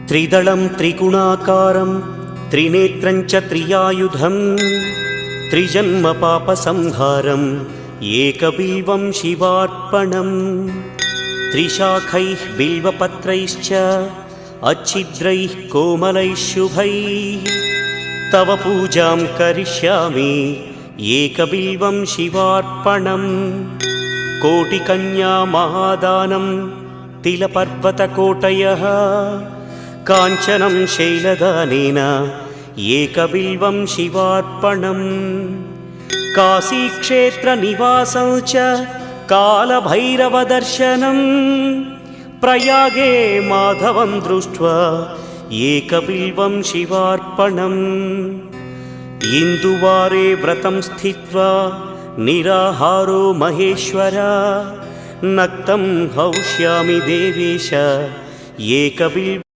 त्रिदलं त्रिगुणाकारं त्रिनेत्रं च त्रियायुधं त्रिजन्मपापसंहारम् एकबिल्वं शिवार्पणम् त्रिशाखैः बिल्वपत्रैश्च अच्छिद्रैः कोमलैः शुभैः तव पूजां करिष्यामि एकबिल्वं शिवार्पणम् कोटिकन्या महादानं तिलपर्वतकोटयः काञ्चनं शैलदानेन एकबिल्वं शिवार्पणम् काशीक्षेत्रनिवासं च कालभैरवदर्शनं प्रयागे माधवं दृष्ट्वा एकबिल्वं शिवार्पणम् इन्दुवारे व्रतं स्थित्वा निराहारो महेश्वर नक्तं हौष्यामि देवेश एकबिल्वम्